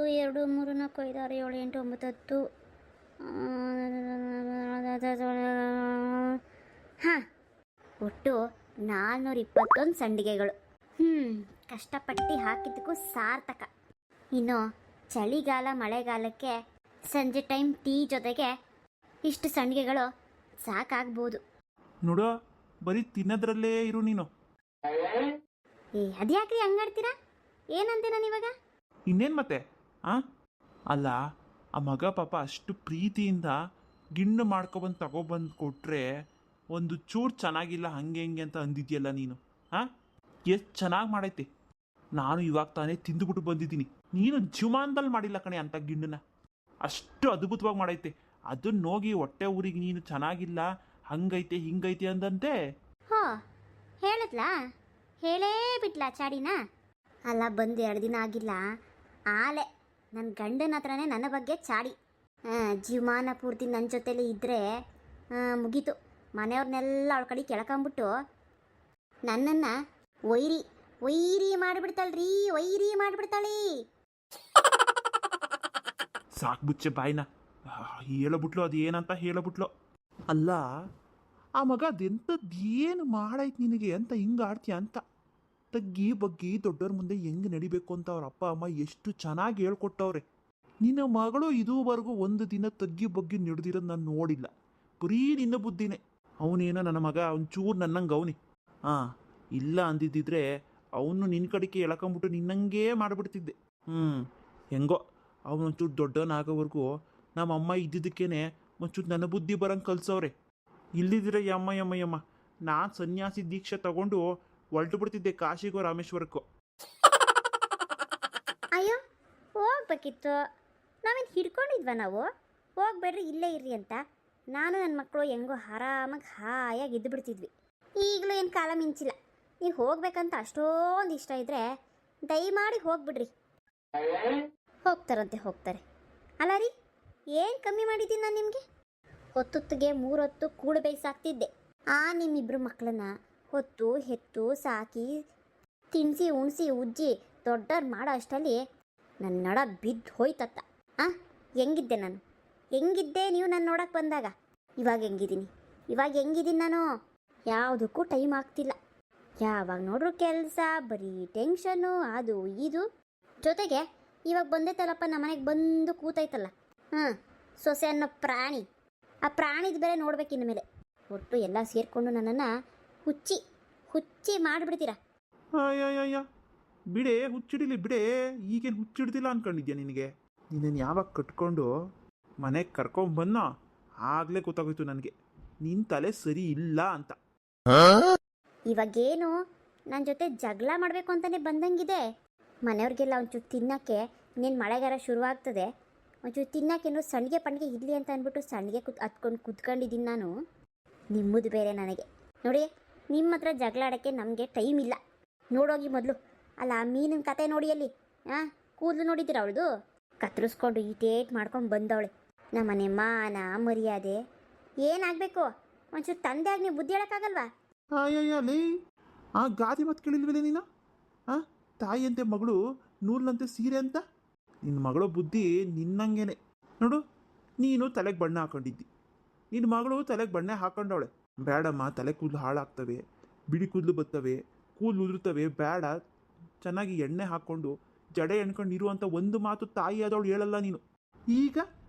1 2 3 4 5 6 7 8 9 10. ಹಾಂ, ಒಟ್ಟು 421 ಸಂಡಿಗೆಗಳು. ಕಷ್ಟಪಟ್ಟು ಹಾಕಿದ್ದಕ್ಕೂ ಸಾರ್ಥಕ. ಇನ್ನು ಚಳಿಗಾಲ ಮಳೆಗಾಲಕ್ಕೆ ಸಂಜೆ ಟೈಮ್ ಟೀ ಜೊತೆಗೆ ಇಷ್ಟು ಸಂಡಿಗೆಗಳು ಸಾಕಾಗ್ಬೋದು. ನೋಡು, ಬರೀ ತಿನ್ನೋದ್ರಲ್ಲೇ ಇರು ನೀನು. ಅದ್ಯಾಕ್ರಿ ಹಂಗಾಡ್ತೀರಾ? ಏನಂತೆ ನಾನು ಇವಾಗ? ಇನ್ನೇನು ಮತ್ತೆ ಅಲ್ಲ, ಆ ಮಗ ಪಾಪ ಅಷ್ಟು ಪ್ರೀತಿಯಿಂದ ಗಿಣ್ಣು ಮಾಡ್ಕೊಬಂದು ತಗೊಬಂದು ಕೊಟ್ರೆ ಒಂದು ಚೂರು ಚೆನ್ನಾಗಿಲ್ಲ ಹಂಗೆ ಹಿಂಗೆ ಅಂತ ಅಂದಿದ್ಯಲ್ಲ ನೀನು. ಎಷ್ಟು ಚೆನ್ನಾಗಿ ಮಾಡೈತೆ. ನಾನು ಇವಾಗ ತಾನೇ ತಿಂದುಬಿಟ್ಟು ಬಂದಿದ್ದೀನಿ. ನೀನು ಜೀವಮಾನದಲ್ಲಿ ಮಾಡಿಲ್ಲ ಕಣೆ ಅಂತ ಗಿಣ್ಣನ್ನ. ಅಷ್ಟು ಅದ್ಭುತವಾಗಿ ಮಾಡೈತೆ. ಅದನ್ನ ಹೋಗಿ ಹೊಟ್ಟೆ ಊರಿಗೆ ನೀನು ಚೆನ್ನಾಗಿಲ್ಲ ಹಂಗೈತೆ ಹಿಂಗೈತೆ ಅಂದಂತೆ. ಹೇಳಿದ್ಲಾ? ಹೇಳೇ ಬಿಟ್ಲಾ ಚಾಡಿನ? ಅಲ್ಲ, ಬಂದು 2 ದಿನ ಆಗಿಲ್ಲ ಆಲೆ ನನ್ನ ಗಂಡನ ಹತ್ರನೇ ನನ್ನ ಬಗ್ಗೆ ಚಾಡಿ. ಜೀವಮಾನ ಪೂರ್ತಿ ನನ್ನ ಜೊತೆಲಿ ಇದ್ದರೆ ಮುಗೀತು. ಮನೆಯವ್ರನ್ನೆಲ್ಲ ಅವಳ ಕಡೆ ಕೆಳ್ಕೊಂಬಿಟ್ಟು ನನ್ನನ್ನು ವೈರಿ ಮಾಡಿಬಿಡ್ತಾಳ್ರಿ, ವೈರಿ ಮಾಡಿಬಿಡ್ತಾಳಿ. ಸಾಕ್ಬುಚ್ಚೆ ಬಾಯ್ನ. ಹೇಳಬಿಟ್ಲು, ಅದು ಏನಂತ ಹೇಳಬಿಟ್ಲು. ಅಲ್ಲ, ಆ ಮಗ ಅದೆಂಥದ್ದು ಏನು ಮಾಡೈತೆ ನಿನಗೆ ಅಂತ ಹಿಂಗೆ ಆಡ್ತೀಯ ಅಂತ. ತಗ್ಗಿ ಬಗ್ಗಿ ದೊಡ್ಡವ್ರ ಮುಂದೆ ಹೆಂಗೆ ನಡಿಬೇಕು ಅಂತ ಅವ್ರ ಅಪ್ಪ ಅಮ್ಮ ಎಷ್ಟು ಚೆನ್ನಾಗಿ ಹೇಳ್ಕೊಟ್ಟವ್ರೆ. ನಿನ್ನ ಮಗಳು ಇದುವರೆಗೂ ಒಂದು ದಿನ ತಗ್ಗಿ ಬಗ್ಗಿ ನಡೆದಿರೋದು ನಾನು ನೋಡಿಲ್ಲ. ಬರೀ ನಿನ್ನ ಬುದ್ಧಿನೇ. ಅವನೇನೋ ನನ್ನ ಮಗ ಒಂಚೂರು ನನ್ನಂಗೆ ಅವನಿ. ಇಲ್ಲ ಅಂದಿದ್ದಿದ್ರೆ ಅವನು ನಿನ್ನ ಕಡೆಗೆ ಎಳ್ಕೊಂಬಿಟ್ಟು ನಿನ್ನಂಗೇ ಮಾಡಿಬಿಡ್ತಿದ್ದೆ. ಹೆಂಗೋ ಅವನೊಂಚೂರು ದೊಡ್ಡವನಾಗೋವರೆಗೂ ನಮ್ಮ ಅಮ್ಮ ಇದ್ದಿದ್ದಕ್ಕೇನೆ ಒಂಚೂರು ನನ್ನ ಬುದ್ಧಿ ಬರೋಂಗೆ ಕಲ್ಸವ್ರೆ. ಇಲ್ಲಿದ್ರೆ ಯಮ್ಮ ನಾನು ಸನ್ಯಾಸಿ ದೀಕ್ಷೆ ತಗೊಂಡು ಹೊರಟು ಬಿಡ್ತಿದ್ದೆ ಕಾಶಿಗೋ ರಾಮೇಶ್ವರಕ್ಕೋ. ಅಯ್ಯೋ, ಹೋಗ್ಬೇಕಿತ್ತು. ನಾವೇನು ಹಿಡ್ಕೊಂಡಿದ್ವ ನಾವು? ಹೋಗ್ಬೇಡ್ರಿ, ಇಲ್ಲೇ ಇರ್ರಿ ಅಂತ. ನಾನು ನನ್ನ ಮಕ್ಕಳು ಹೆಂಗೋ ಆರಾಮಾಗಿ ಹಾಯಾಗಿ ಇದ್ದು ಬಿಡ್ತಿದ್ವಿ. ಈಗಲೂ ಏನು ಕಾಲ ಮಿಂಚಿಲ್ಲ. ನೀವು ಹೋಗ್ಬೇಕಂತ ಅಷ್ಟೊಂದು ಇಷ್ಟ ಇದ್ದರೆ ದಯಮಾಡಿ ಹೋಗ್ಬಿಡ್ರಿ. ಹೋಗ್ತಾರೆ. ಅಲ್ಲ ರೀ, ಏನು ಕಮ್ಮಿ ಮಾಡಿದ್ದೀನಿ ನಾನು ನಿಮಗೆ? ಹೊತ್ತೊತ್ತಿಗೆ 3 ಹೊತ್ತು ಕೂಳು ಬೇಯಿಸಾಕ್ತಿದ್ದೆ. ನಿಮ್ಮಿಬ್ಬರು ಮಕ್ಕಳನ್ನ ಹೊತ್ತು ಹೆತ್ತು ಸಾಕಿ ತಿನ್ನಿಸಿ ಉಣಿಸಿ ಉಜ್ಜಿ ದೊಡ್ಡವ್ರು ಮಾಡೋ ಅಷ್ಟರಲ್ಲಿ ನನ್ನ ನಡ ಬಿದ್ದು ಹೋಯ್ತತ್ತ. ಹೆಂಗಿದ್ದೆ ನಾನು? ಹೆಂಗಿದ್ದೆ ನೀವು ನನ್ನ ನೋಡಕ್ಕೆ ಬಂದಾಗ? ಇವಾಗ ಹೆಂಗಿದ್ದೀನಿ ನಾನು? ಯಾವುದಕ್ಕೂ ಟೈಮ್ ಆಗ್ತಿಲ್ಲ. ಯಾವಾಗ ನೋಡ್ರು ಕೆಲಸ, ಬರೀ ಟೆನ್ಷನ್ನು, ಅದು ಇದು. ಜೊತೆಗೆ ಇವಾಗ ಬಂದೈತಲ್ಲಪ್ಪ, ನಮ್ಮನೆಗೆ ಬಂದು ಕೂತೈತಲ್ಲ ಸೊಸೆ ಅನ್ನೋ ಪ್ರಾಣಿ. ಆ ಪ್ರಾಣಿದ ಬೇರೆ ನೋಡ್ಬೇಕು ಇನ್ನು ಮೇಲೆ. ಒಟ್ಟು ಎಲ್ಲ ಸೇರಿಕೊಂಡು ನನ್ನನ್ನು ಹುಚ್ಚಿ ಮಾಡಿಬಿಡ್ತೀರಾ. ಅಯ್ಯಯ್ಯ ಬಿಡೆ, ಹುಚ್ಚಿಡಿಲಿ ಬಿಡೆ. ಈಗೇನು ಹುಚ್ಚಿಡ್ದಿಲ್ಲ ಅನ್ಕೊಂಡಿದ್ಯಾ ನಿನಗೆ? ನಿನ್ನನ್ನು ಯಾವಾಗ ಕಟ್ಕೊಂಡು ಮನೆಗೆ ಕರ್ಕೊಂಬನ್ನೋ ಆಗಲೇ ಗೊತ್ತಾಗೋಯ್ತು ನನಗೆ ನಿನ್ನ ತಲೆ ಸರಿ ಇಲ್ಲ ಅಂತ. ಇವಾಗೇನು ನನ್ನ ಜೊತೆ ಜಗಳ ಮಾಡಬೇಕು ಅಂತಲೇ ಬಂದಂಗಿದೆ. ಮನೆಯವ್ರಿಗೆಲ್ಲ ಒಂಚೂರು ತಿನ್ನೋಕ್ಕೆ, ಇನ್ನೇನು ಮಳೆಗಾಲ ಶುರುವಾಗ್ತದೆ, ಒಂಚೂರು ತಿನ್ನೋಕ್ಕೇನು ಸಂಡಿಗೆ ಪಂಡಿಗೆ ಇರಲಿ ಅಂತ ಅಂದ್ಬಿಟ್ಟು ಸಂಡಿಗೆ ಕುತ್ಕೊಂಡಿದ್ದೀನಿ ನಾನು. ನಿಮ್ಮದು ಬೇರೆ ನನಗೆ. ನೋಡಿ, ನಿಮ್ಮ ಹತ್ರ ಜಗಳ ಆಡೋಕ್ಕೆ ನಮಗೆ ಟೈಮ್ ಇಲ್ಲ. ನೋಡೋಗಿ ಮೊದಲು. ಅಲ್ಲ, ಮೀನಿನ ಕತೆ ನೋಡಿ ಅಲ್ಲಿ. ಕೂದಲು ನೋಡಿದ್ದೀರ ಅವಳದು? ಕತ್ತರಿಸ್ಕೊಂಡು ಈಟೇಟ್ ಮಾಡ್ಕೊಂಡು ಬಂದವಳೆ. ನಮ್ಮನೆ ಮಾನ ಮರ್ಯಾದೆ ಏನಾಗಬೇಕು? ಒಂಚೂರು ತಂದೆಯಾಗಿ ನೀವು ಬುದ್ಧಿ ಹೇಳೋಕ್ಕಾಗಲ್ವಾ? ಅಯ್ಯಯ್ಯಲೇ, ಗಾದಿ ಮಾತು ಕೇಳಿಲ್ವೇ ನೀನು? ತಾಯಿಯಂತೆ ಮಗಳು ನೂಲ್ನಂತೆ ಸೀರೆ ಅಂತ. ನಿನ್ನ ಮಗಳು ಬುದ್ಧಿ ನಿನ್ನಂಗೆನೆ ನೋಡು. ನೀನು ತಲೆಗೆ ಬಣ್ಣ ಹಾಕೊಂಡಿದ್ದಿ, ನಿನ್ನ ಮಗಳು ತಲೆಗೆ ಬಣ್ಣ ಹಾಕೊಂಡವಳೆ. ಬೇಡಮ್ಮ, ತಲೆ ಕೂದಲು ಹಾಳಾಗ್ತವೆ, ಬಿಳಿ ಕೂದಲು ಬರ್ತವೆ, ಕೂದಲು ಉದುರ್ತವೆ, ಬೇಡ. ಚೆನ್ನಾಗಿ ಎಣ್ಣೆ ಹಾಕ್ಕೊಂಡು ಜಡೆ ಎಣ್ಕೊಂಡು ಇರುವಂಥ ಒಂದು ಮಾತು ತಾಯಿ ಆದವಳು ಹೇಳಲ್ಲ ನೀನು. ಈಗ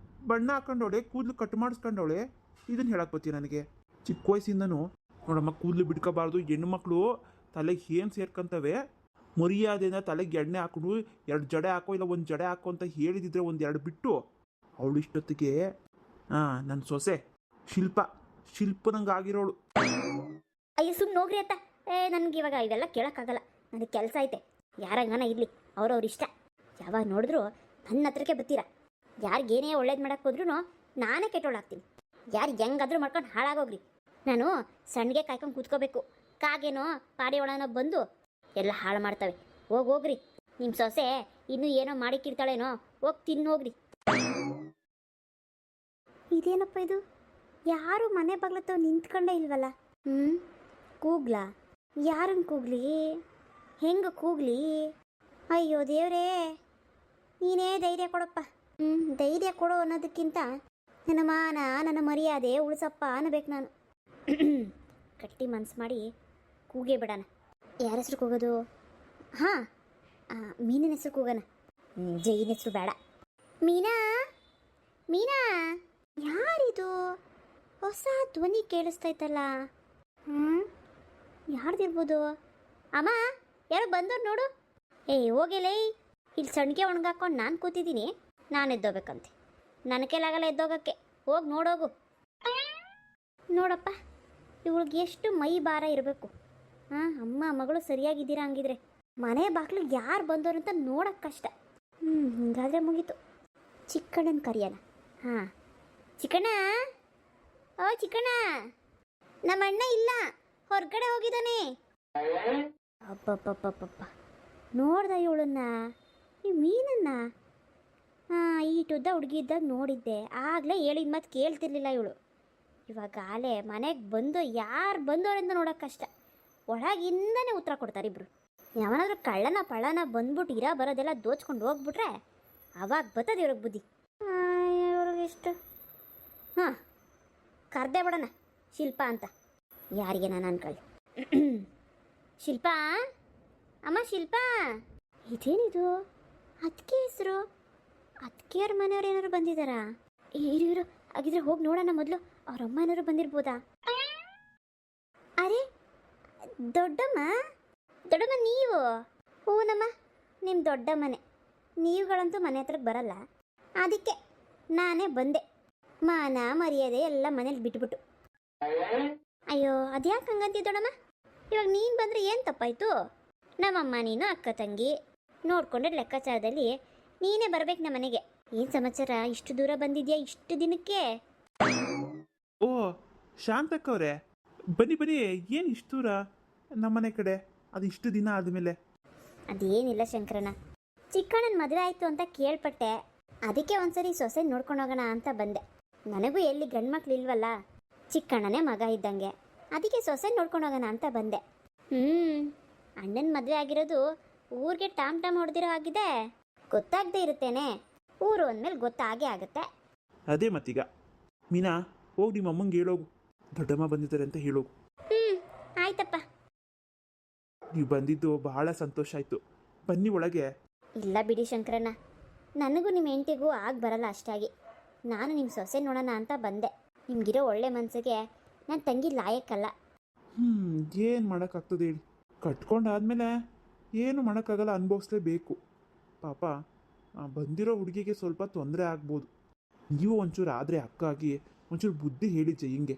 ಬಣ್ಣ ಹಾಕೊಂಡವಳೆ, ಕೂದಲು ಕಟ್ ಮಾಡಿಸ್ಕೊಂಡವಳೆ, ಇದನ್ನು ಹೇಳಕ್ಕೆ ಬರ್ತೀಯ ನನಗೆ? ಚಿಕ್ಕ ವಯಸ್ಸಿಂದನೂ ನೋಡಮ್ಮ, ಕೂದಲು ಬಿಡ್ಕೋಬಾರ್ದು, ಹೆಣ್ಣುಮಕ್ಳು ತಲೆಗೆ ಏನು ಸೇರ್ಕೊಂತವೆ, ಮರ್ಯಾದೆಯಿಂದ ತಲೆಗೆ ಎಣ್ಣೆ ಹಾಕೊಂಡು 2 ಜಡೆ ಹಾಕೋ ಇಲ್ಲ 1 ಜಡೆ ಹಾಕೋ ಅಂತ ಹೇಳಿದಿದ್ರೆ 1-2 ಬಿಟ್ಟು, ಅವಳು ಇಷ್ಟೊತ್ತಿಗೆ ನನ್ನ ಸೊಸೆ ಶಿಲ್ಪನಂಗೆ ಆಗಿರೋಳು. ಅಯ್ಯೋ, ಸುಮ್ಮನೆ ಹೋಗ್ರಿ ಅತ್ತ. ನನಗೆ ಇವಾಗ ಇವೆಲ್ಲ ಕೇಳೋಕ್ಕಾಗಲ್ಲ. ನನಗೆ ಕೆಲಸ ಐತೆ. ಯಾರಂಗನ ಇರಲಿ, ಅವ್ರವ್ರ ಇಷ್ಟ. ಯಾವಾಗ ನೋಡಿದ್ರು ನನ್ನ ಹತ್ರಕ್ಕೆ ಬರ್ತೀರಾ. ಯಾರಿಗೇನೇ ಒಳ್ಳೇದು ಮಾಡೋಕ್ಕೆ ಹೋದ್ರೂ ನಾನೇ ಕೆಟ್ಟೋಳಾಗ್ತೀನಿ. ಯಾರು ಹೆಂಗಾದ್ರೂ ಮಾಡ್ಕೊಂಡು ಹಾಳಾಗೋಗ್ರಿ. ನಾನು ಸಣ್ಣಗೆ ಕಾಯ್ಕೊಂಡು ಕೂತ್ಕೋಬೇಕು. ಕಾಗೇನೋ ಪಾಡಿ ಒಳನೋ ಬಂದು ಎಲ್ಲ ಹಾಳು ಮಾಡ್ತವೆ. ಹೋಗ್ರಿ, ನಿಮ್ಮ ಸೊಸೆ ಇನ್ನೂ ಏನೋ ಮಾಡಿಕ್ಕಿರ್ತಾಳೇನೋ, ಹೋಗಿ ತಿನ್ನೋಗ್ರಿ. ಇದೇನಪ್ಪ ಇದು? ಯಾರು ಮನೆ ಬಾಗ್ಲತ್ತವ ನಿಂತ್ಕೊಂಡೇ ಇಲ್ವಲ್ಲ? ಕೂಗ್ಲಾ? ಯಾರನ್ನು ಕೂಗ್ಲಿ? ಹೆಂಗೆ ಕೂಗ್ಲಿ? ಅಯ್ಯೋ ದೇವ್ರೇ, ನೀನೇ ಧೈರ್ಯ ಕೊಡಪ್ಪ. ಧೈರ್ಯ ಕೊಡು ಅನ್ನೋದಕ್ಕಿಂತ ನನ್ನ ಮಾನ ನನ್ನ ಮರ್ಯಾದೆ ಉಳಿಸಪ್ಪ ಅನ್ನಬೇಕು ನಾನು. ಗಟ್ಟಿ ಮನ್ಸು ಮಾಡಿ ಕೂಗೇ ಬಿಡೋಣ. ಯಾರ ಹೆಸ್ರು ಕೂಗೋದು? ಹಾಂ, ಮೀನಿನ ಹೆಸ್ರು ಕೂಗೋಣ. ಜೈನ ಹೆಸ್ರು ಬೇಡ. ಮೀನಾ, ಮೀನಾ, ಯಾರಿದು? ಹೊಸ ಧ್ವನಿ ಕೇಳಿಸ್ತೈತಲ್ಲ. ಯಾರ್ದಿರ್ಬೋದು? ಅಮ್ಮ, ಯಾರೋ ಬಂದವ್ರು ನೋಡು. ಹೋಗಿಲೇ, ಇಲ್ಲಿ ಸಣ್ಣಿಗೆ ಒಣಗಾಕೊಂಡು ನಾನು ಕೂತಿದ್ದೀನಿ. ನಾನು ಎದ್ದೋಗ್ಬೇಕಂತೆ. ನನ್ನ ಕೈಲಾಗಲ್ಲ ಎದ್ದೋಗಕ್ಕೆ. ಹೋಗಿ ನೋಡೋಗು. ನೋಡಪ್ಪ, ಇವಳಿಗೆ ಎಷ್ಟು ಮೈ ಭಾರ ಇರಬೇಕು. ಅಮ್ಮ ಮಗಳು ಸರಿಯಾಗಿದ್ದೀರಾ ಹಂಗಿದ್ರೆ. ಮನೆ ಬಾಗಿಲಿಗೆ ಯಾರು ಬಂದವರು ಅಂತ ನೋಡೋಕ್ಕೆ ಕಷ್ಟ. ಹಿಂಗಾದ್ರೆ ಮುಗೀತು. ಚಿಕ್ಕಣ್ಣನ ಕರಿಯೋಣ. ಹಾಂ, ಚಿಕ್ಕಣ್ಣ, ಓ ಚಿಕ್ಕಣ್ಣ, ನಮ್ಮ ಅಣ್ಣ ಇಲ್ಲ, ಹೊರಗಡೆ ಹೋಗಿದ್ದಾನೆ. ಅಪ್ಪಪ್ಪಪ್ಪಪ್ಪ, ನೋಡ್ದ ಇವಳನ್ನ, ಈ ಮೀನನ್ನ ಈಟುದ್ದ ಹುಡುಗಿ ಇದ್ದಾಗ ನೋಡಿದ್ದೆ. ಆಗಲೇ ಹೇಳಿದ ಮಾತು ಕೇಳ್ತಿರ್ಲಿಲ್ಲ ಇವಳು. ಇವಾಗ ಆಲೆ ಮನೆಗೆ ಬಂದು ಯಾರು ಬಂದವರಿಂದ ನೋಡೋಕೆ ಕಷ್ಟ. ಒಳಗಿಂದನೇ ಉತ್ತರ ಕೊಡ್ತಾರೆ ಇಬ್ಬರು. ಯಾವನಾದ್ರೂ ಕಳ್ಳನ ಪಳ್ಳನ ಬಂದ್ಬಿಟ್ಟು ಇರೋ ಬರೋದೆಲ್ಲ ದೋಚ್ಕೊಂಡು ಹೋಗ್ಬಿಟ್ರೆ ಅವಾಗ ಬರ್ತದೆ ಇವ್ರಿಗೆ ಬುದ್ಧಿ. ಇವ್ರಿಗೆಷ್ಟು ಹಾಂ, ಕರ್ದೆ ಬಿಡೋಣ ಶಿಲ್ಪ ಅಂತ. ಯಾರಿಗೆ ನಾನು ಅನ್ಕೊಳ್ಳಿ. ಶಿಲ್ಪ, ಅಮ್ಮ ಶಿಲ್ಪ, ಇದೇನಿದು? ಅದಕ್ಕೆ ಹೆಸರು? ಅದಕ್ಕೆಯವ್ರ ಮನೆಯವ್ರು ಏನಾದ್ರು ಬಂದಿದ್ದಾರಾ? ಇರು, ಹಾಗಿದ್ರೆ ಹೋಗಿ ನೋಡೋಣ ಮೊದಲು. ಅವ್ರ ಅಮ್ಮ ಏನಾದ್ರು ಬಂದಿರ್ಬೋದಾ? ಅರೆ ದೊಡ್ಡಮ್ಮ, ದೊಡ್ಡಮ್ಮ ನೀವು? ಹೂನಮ್ಮ, ನಿಮ್ಮ ದೊಡ್ಡ ಮನೆ. ನೀವುಗಳಂತೂ ಮನೆ ಹತ್ರಕ್ಕೆ ಬರಲ್ಲ, ಅದಕ್ಕೆ ನಾನೇ ಬಂದೆ. ಮಾನ ಮರ್ಯಾದೆ ಎಲ್ಲ ಮನೇಲಿ ಬಿಟ್ಬಿಟ್ಟು. ಅಯ್ಯೋ, ಅದ್ಯಾಕೆ ಹಂಗಂತಿ ದೊಡ್ಡಮ್ಮ? ಇವಾಗ ನೀನು ಬಂದರೆ ಏನು ತಪ್ಪಾಯಿತು? ನಮ್ಮಮ್ಮ ನೀನು ಅಕ್ಕ ತಂಗಿ ನೋಡ್ಕೊಂಡ್ರೆ ಲೆಕ್ಕಾಚಾರದಲ್ಲಿ ನೀನೇ ಬರ್ಬೇಕು ನಮ್ಮ ಮನೆಗೆ. ಏನು ಸಮಾಚಾರ? ಇಷ್ಟು ದೂರ ಬಂದಿದ್ಯಾ ಇಷ್ಟು ದಿನಕ್ಕೆ? ಓ ಶಾಂತಕ್ಕವ್ರೆ, ಬನ್ನಿ ಬನ್ನಿ. ಏನು ಇಷ್ಟು ದೂರ ನಮ್ಮನೆ ಕಡೆ? ಅದು ಇಷ್ಟು ದಿನ ಆದಮೇಲೆ? ಅದೇನಿಲ್ಲ ಶಂಕರಣ್ಣ, ಚಿಕ್ಕಣ್ಣನ ಮದುವೆ ಆಯಿತು ಅಂತ ಕೇಳ್ಪಟ್ಟೆ. ಅದಕ್ಕೆ ಒಂದ್ಸರಿ ಸೊಸೆ ನೋಡ್ಕೊಂಡು ಹೋಗೋಣ ಅಂತ ಬಂದೆ. ನನಗೂ ಎಲ್ಲಿ ಗಂಡು ಮಕ್ಳು ಇಲ್ವಲ್ಲ, ಚಿಕ್ಕಣ್ಣನೇ ಮಗ ಇದ್ದಂಗೆ. ಅದಕ್ಕೆ ಸೊಸೆ ನೋಡ್ಕೊಂಡು ಹೋಗೋಣ ಅಂತ ಬಂದೆ. ಅಣ್ಣನ ಮದುವೆ ಆಗಿರೋದು ಊರಿಗೆ ಟಾಮ್ ಟಾಮ್ ಹೊಡೆದಿರೋ ಆಗಿದೆ. ಗೊತ್ತಾಗದೆ ಇರುತ್ತೇನೆ, ಊರು ಅಂದಮೇಲೆ ಗೊತ್ತಾಗೇ ಆಗುತ್ತೆ. ಅದೇ ಮತ್ತೀಗ. ಮೀನಾ, ಹೋಗಿ ನಿಮ್ಮ ಅಮ್ಮಂಗೆ ಹೇಳೋಗು, ದೊಡ್ಡಮ್ಮ ಬಂದಿದ್ದಾರೆ ಅಂತ ಹೇಳೋಗು. ಆಯ್ತಪ್ಪ. ನೀವು ಬಂದಿದ್ದು ಬಹಳ ಸಂತೋಷ ಆಯಿತು. ಬನ್ನಿ ಒಳಗೆ. ಇಲ್ಲ ಬಿಡಿ ಶಂಕರಣ್ಣ, ನನಗೂ ನಿಮ್ಮ ಹೆಂಡತಿಗೂ ಆಗಿ ಬರಲ್ಲ ಅಷ್ಟಾಗಿ. ನಾನು ನಿಮ್ಮ ಸೊಸೆ ನೋಡೋಣ ಅಂತ ಬಂದೆ. ನಿಮಗಿರೋ ಒಳ್ಳೆ ಮನಸ್ಸಿಗೆ ನನ್ನ ತಂಗಿ ಲಾಯಕ್ಕಲ್ಲ. ಏನು ಮಾಡೋಕ್ಕಾಗ್ತದೆ ಹೇಳಿ? ಕಟ್ಕೊಂಡಾದ್ಮೇಲೆ ಏನು ಮಾಡೋಕ್ಕಾಗಲ್ಲ, ಅನುಭವಿಸ್ಲೇಬೇಕು. ಪಾಪ ಬಂದಿರೋ ಹುಡುಗಿಗೆ ಸ್ವಲ್ಪ ತೊಂದರೆ ಆಗ್ಬೋದು. ನೀವು ಒಂಚೂರು ಆದರೆ ಅಕ್ಕಾಗಿ ಒಂಚೂರು ಬುದ್ಧಿ ಹೇಳಿ ಜಯಿಂಗೆ.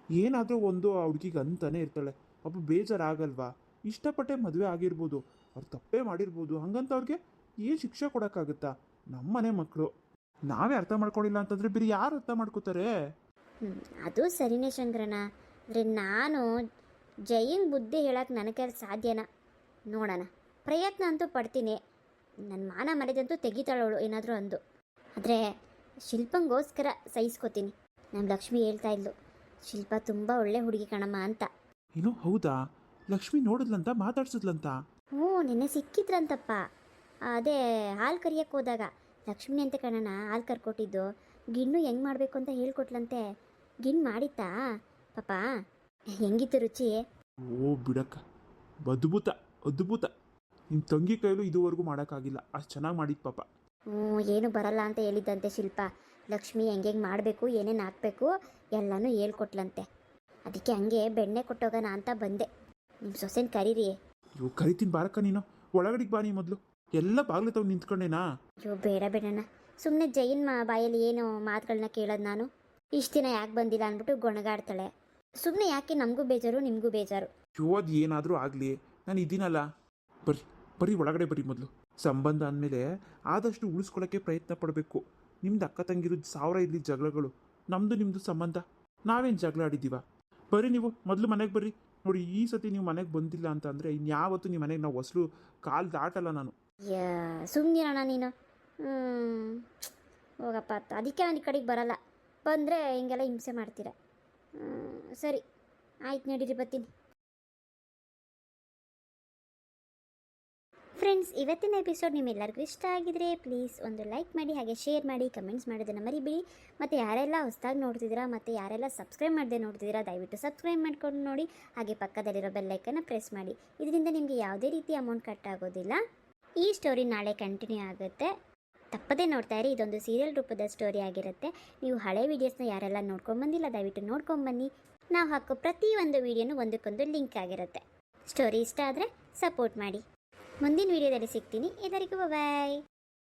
ಏನಾದರೂ ಒಂದು ಆ ಹುಡುಗಿಗೆ ಅಂತಾನೆ ಇರ್ತಾಳೆ. ಪಾಪ ಬೇಜಾರಾಗಲ್ವಾ? ಇಷ್ಟಪಟ್ಟೆ ಮದುವೆ ಆಗಿರ್ಬೋದು, ಅವ್ರು ತಪ್ಪೇ ಮಾಡಿರ್ಬೋದು. ಹಂಗಂತ ಅವ್ರಿಗೆ ಏನು ಶಿಕ್ಷೆ ಕೊಡೋಕ್ಕಾಗುತ್ತಾ? ನಮ್ಮನೆ ಮಕ್ಕಳು ನಾವೇ ಅರ್ಥ ಮಾಡ್ಕೊಂಡಿಲ್ಲ ಅಂತಂದರೆ ಬೇರೆ ಯಾರು ಅರ್ಥ ಮಾಡ್ಕೋತಾರೆ? ಅದು ಸರಿನೇ ಶಂಕರಣ್ಣ. ಅಂದರೆ ನಾನು ಜೈನ್ ಬುದ್ಧಿ ಹೇಳಕ್ಕೆ ನನಗೆ ಸಾಧ್ಯನಾ? ನೋಡೋಣ, ಪ್ರಯತ್ನ ಅಂತೂ ಪಡ್ತೀನಿ. ನನ್ನ ಮಾನ ಮರ್ಯಾದಂತೂ ತೆಗಿತಾಳವಳು ಏನಾದರೂ ಅಂದು. ಆದರೆ ಶಿಲ್ಪಂಗೋಸ್ಕರ ಸಹಿಸ್ಕೋತೀನಿ. ನಮ್ಮ ಲಕ್ಷ್ಮಿ ಹೇಳ್ತಾ ಇದ್ಲು, ಶಿಲ್ಪ ತುಂಬ ಒಳ್ಳೆ ಹುಡುಗಿ ಕಣಮ್ಮ ಅಂತ. ಏನೋ ಹೌದಾ? ಲಕ್ಷ್ಮಿ ನೋಡಿದ್ಲಂತ, ಮಾತಾಡ್ಸಿದ್ಲಂತ? ನಿನ್ನೆ ಸಿಕ್ಕಿದ್ರಂತಪ್ಪ. ಅದೇ ಹಾಲು ಕರಿಯಕ್ಕೆ ಹೋದಾಗ ಲಕ್ಷ್ಮಿ ಅಂತ ಕಣಣ್ಣ ಹಾಲು ಕರ್ಕೊಟ್ಟಿದ್ದು. ಗಿಣ್ಣು ಹೆಂಗೆ ಮಾಡಬೇಕು ಅಂತ ಹೇಳ್ಕೊಟ್ಲಂತೆ. ಗಿಣ್ಣು ಮಾಡಿತ್ತಾ ಪಾಪ? ಹೆಂಗಿತ್ತು ರುಚಿ? ಓ ಬಿಡಕ್ಕ, ಅದ್ಭುತ ಅದ್ಭುತ. ನಿಮ್ಮ ತಂಗಿ ಕೈಲೂ ಇದುವರೆಗೂ ಮಾಡೋಕ್ಕಾಗಿಲ್ಲ, ಅಷ್ಟು ಚೆನ್ನಾಗಿ ಮಾಡಿದ್ದು ಪಾಪ. ಏನು ಬರಲ್ಲ ಅಂತ ಹೇಳಿದ್ದಂತೆ ಶಿಲ್ಪ. ಲಕ್ಷ್ಮಿ ಹೆಂಗೆ ಮಾಡಬೇಕು, ಏನೇನು ಹಾಕಬೇಕು ಎಲ್ಲನೂ ಹೇಳ್ಕೊಟ್ಲಂತೆ. ಅದಕ್ಕೆ ಹಂಗೆ ಬೆಣ್ಣೆ ಕೊಟ್ಟೋಗೋಣ ಅಂತ ಬಂದೆ. ನಿಮ್ಮ ಸೊಸೆನ ಕರೀರಿ. ಇವು ಕರಿತೀನಿ ಬಾರಕ್ಕ, ನೀನು ಒಳಗಡೆಗೆ ಬಾ. ನೀ ಮೊದಲು ಎಲ್ಲ ಬಾಗಿಲು ತಗೊಂಡು ನಿಂತ್ಕೊಂಡೇನಾ? ಅಯ್ಯೋ ಬೇಡ ಬೇಡಣ್ಣ, ಸುಮ್ಮನೆ ಜೈನ್ ಬಾಯಲ್ಲಿ ಏನು ಮಾತುಗಳನ್ನ ಕೇಳೋದು ನಾನು. ಇಷ್ಟು ದಿನ ಯಾಕೆ ಬಂದಿಲ್ಲ ಅಂದ್ಬಿಟ್ಟು ಗೊಣಗಾಡ್ತಾಳೆ. ಸುಮ್ಮನೆ ಯಾಕೆ ನಮಗೂ ಬೇಜಾರು ನಿಮಗೂ ಬೇಜಾರು. ಅದು ಏನಾದರೂ ಆಗಲಿ, ನಾನು ಇದ್ದೀನಲ್ಲ. ಬರ್ರಿ ಒಳಗಡೆ ಬರ್ರಿ. ಮೊದಲು ಸಂಬಂಧ ಅಂದಮೇಲೆ ಆದಷ್ಟು ಉಳಿಸ್ಕೊಳ್ಳೋಕ್ಕೆ ಪ್ರಯತ್ನ ಪಡಬೇಕು. ನಿಮ್ದು ಅಕ್ಕ ತಂಗಿರು 1000 ಇಲ್ಲಿ ಜಗಳಗಳು, ನಮ್ಮದು ನಿಮ್ಮದು ಸಂಬಂಧ, ನಾವೇನು ಜಗಳ ಆಡಿದ್ದೀವ? ಬರ್ರಿ ನೀವು ಮೊದಲು ಮನೆಗೆ ಬರ್ರಿ. ನೋಡಿ, ಈ ಸತಿ ನೀವು ಮನೆಗೆ ಬಂದಿಲ್ಲ ಅಂತ ಅಂದರೆ ಇನ್ಯಾವತ್ತು ನಿಮ್ಮ ಮನೆಗೆ ನಾವು ಹೊಸಲು ಕಾಲು ದಾಟಲ್ಲ ನಾನು. ಸುಮ್ಮನಿರೋಣ ನೀನು. ಹೋಗಪ್ಪ, ಅದಕ್ಕೆ ನಾನು ಈ ಕಡೆಗೆ ಬರಲ್ಲ. ಬಂದರೆ ಹಿಂಗೆಲ್ಲ ಹಿಂಸೆ ಮಾಡ್ತೀರ. ಸರಿ ಆಯ್ತು, ನಡೀರಿ ಬರ್ತೀನಿ. ಫ್ರೆಂಡ್ಸ್, ಇವತ್ತಿನ ಎಪಿಸೋಡ್ ನಿಮ್ಮೆಲ್ಲರಿಗೂ ಇಷ್ಟ ಆಗಿದ್ರೆ ಪ್ಲೀಸ್ ಒಂದು ಲೈಕ್ ಮಾಡಿ, ಹಾಗೆ ಶೇರ್ ಮಾಡಿ, ಕಮೆಂಟ್ಸ್ ಮಾಡೋದನ್ನು ಮರಿಬೇಡಿ. ಮತ್ತು ಯಾರೆಲ್ಲ ಹೊಸದಾಗಿ ನೋಡ್ತಿದ್ದೀರಾ ಮತ್ತು ಯಾರೆಲ್ಲ ಸಬ್ಸ್ಕ್ರೈಬ್ ಮಾಡದೆ ನೋಡ್ತಿದ್ದೀರಾ ದಯವಿಟ್ಟು ಸಬ್ಸ್ಕ್ರೈಬ್ ಮಾಡ್ಕೊಂಡು ನೋಡಿ. ಹಾಗೆ ಪಕ್ಕದಲ್ಲಿರೋ ಬೆಲ್ಲೈಕನ್ನು ಪ್ರೆಸ್ ಮಾಡಿ. ಇದರಿಂದ ನಿಮಗೆ ಯಾವುದೇ ರೀತಿ ಅಮೌಂಟ್ ಕಟ್ ಆಗೋದಿಲ್ಲ. ಈ ಸ್ಟೋರಿ ನಾಳೆ ಕಂಟಿನ್ಯೂ ಆಗುತ್ತೆ, ತಪ್ಪದೇ ನೋಡ್ತಾ ಇರಿ. ಇದೊಂದು ಸೀರಿಯಲ್ ರೂಪದ ಸ್ಟೋರಿ ಆಗಿರುತ್ತೆ. ನೀವು ಹಳೆ ವೀಡಿಯೋಸ್ನ ಯಾರೆಲ್ಲ ನೋಡ್ಕೊಂಬಂದಿಲ್ಲ ದಯವಿಟ್ಟು ನೋಡ್ಕೊಂಬನ್ನಿ. ನಾವು ಹಾಕೋ ಪ್ರತಿಯೊಂದು ವೀಡಿಯೋನು ಒಂದಕ್ಕೊಂದು ಲಿಂಕ್ ಆಗಿರುತ್ತೆ. ಸ್ಟೋರಿ ಇಷ್ಟ ಆದರೆ ಸಪೋರ್ಟ್ ಮಾಡಿ. ಮುಂದಿನ ವೀಡಿಯೋದಲ್ಲಿ ಸಿಗ್ತೀನಿ. ಎಲ್ಲರಿಗೂ ಬಾಯ್.